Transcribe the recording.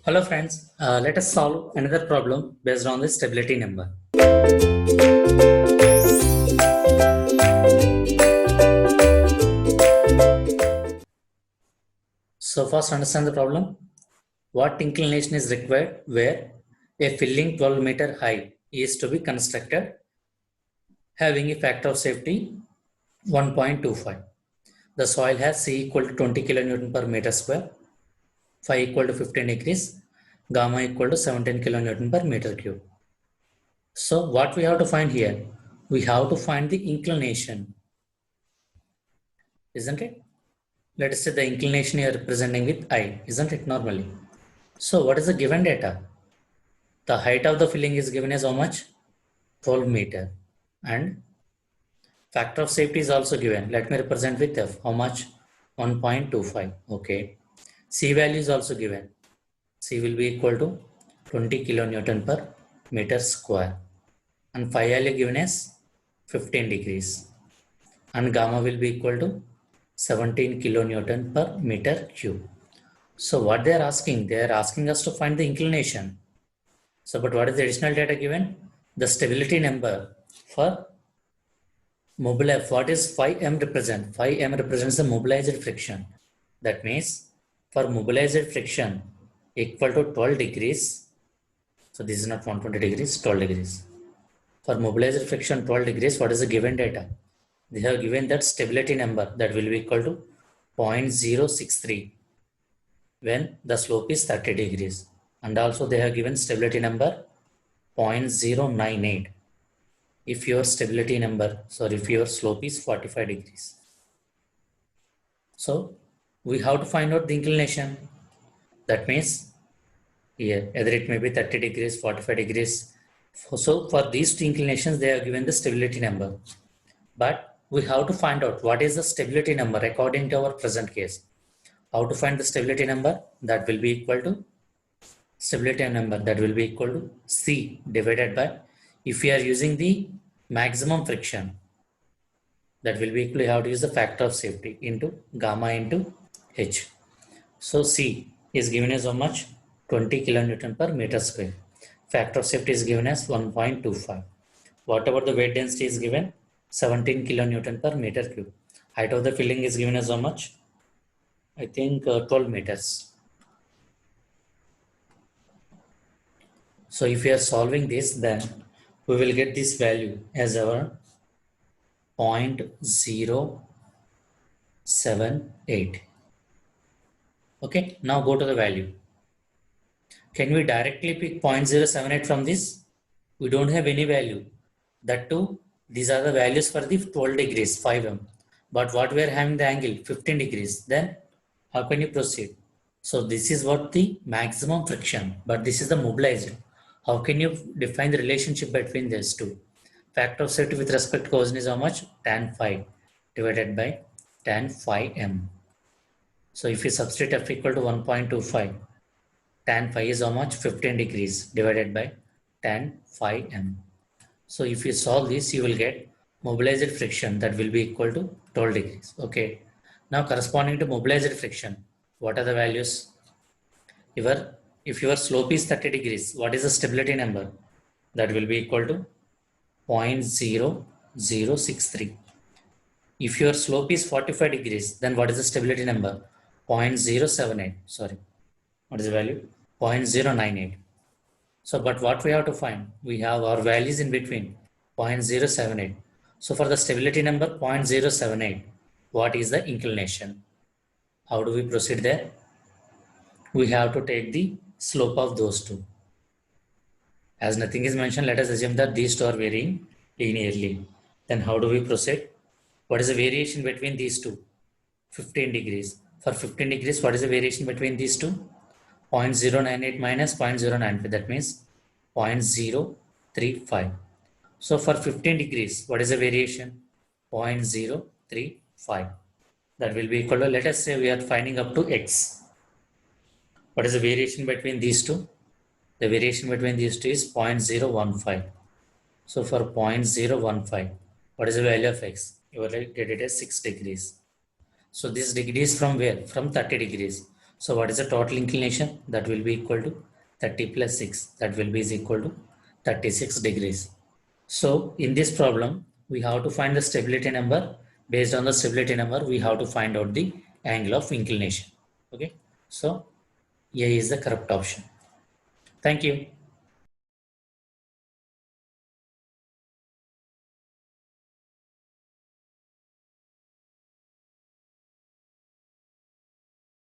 Hello friends, let us solve another problem based on the stability number. So first understand the problem. What inclination is required where a filling 12-meter high is to be constructed having a factor of safety 1.25. The soil has C equal to 20 kilonewton per meter square, phi equal to 15 degrees, gamma equal to 17 kilonewton per meter cube. So what we have to find here? We have to find the inclination, isn't it? Let us say the inclination you are representing with I, isn't it normally? So what is the given data? The height of the filling is given as how much? 12 meter. And factor of safety is also given. Let me represent with F. How much? 1.25. Okay. C value is also given. C will be equal to 20 kilonewton per meter square. And phi value given as 15 degrees. And gamma will be equal to 17 kilonewton per meter cube. So what they are asking us to find the inclination. So, but what is the additional data given? The stability number for mobilized. What is phi m represent? Phi m represents the mobilized friction. That means for mobilized friction equal to 12 degrees. So this is not 120 degrees, 12 degrees. For mobilized friction 12 degrees, what is the given data? They have given that stability number that will be equal to 0.063 when the slope is 30 degrees. And also they have given stability number 0.098 if your stability number, if your slope is 45 degrees. So we have to find out the inclination. That means here, either it may be 30 degrees, 45 degrees. So for these two inclinations, they have given the stability number. But we have to find out what is the stability number according to our present case. How to find the stability number? That will be equal to stability number that will be equal to C divided by, if we are using the maximum friction, that will be equal to, how to use the factor of safety into gamma into H. So C is given as how much? 20 kilonewton per meter square. Factor of safety is given as 1.25. Whatever the weight density is given, 17 kilonewton per meter cube. Height of the filling is given as how much? I think 12 meters. So if we are solving this, then we will get this value as our 0.078. Okay, now go to the value. Can we directly pick 0.078 from this? We don't have any value. That too, these are the values for the 12 degrees, 5m. But what we are having the angle, 15 degrees. Then how can you proceed? So this is what the maximum friction, but this is the mobilized. How can you define the relationship between these two? Factor of safety with respect to cohesion is how much? Tan phi divided by tan phi m. So if you substitute F equal to 1.25, tan phi is how much? 15 degrees divided by tan phi m. So if you solve this, you will get mobilized friction that will be equal to 12 degrees. Okay. Now corresponding to mobilized friction, what are the values? If your slope is 30 degrees, what is the stability number? That will be equal to 0.0063. If your slope is 45 degrees, then what is the stability number? 0.078. Sorry. What is the value? 0.098. So, but what we have to find? We have our values in between 0.078. So for the stability number 0.078, what is the inclination? How do we proceed there? We have to take the slope of those two. As nothing is mentioned, let us assume that these two are varying linearly. Then how do we proceed? What is the variation between these two? 15 degrees. For 15 degrees, what is the variation between these two? 0.098 minus 0.095. That means 0.035. So for 15 degrees, what is the variation? 0.035. That will be equal to, let us say we are finding up to x. What is the variation between these two? The variation between these two is 0.015. So for 0.015, what is the value of x? You will get it as 6 degrees. So this degree is from where? From 30 degrees. So what is the total inclination? That will be equal to 30 plus 6. That will be is equal to 36 degrees. So in this problem, we have to find the stability number. Based on the stability number, we have to find out the angle of inclination. Okay. So A is the correct option. Thank you.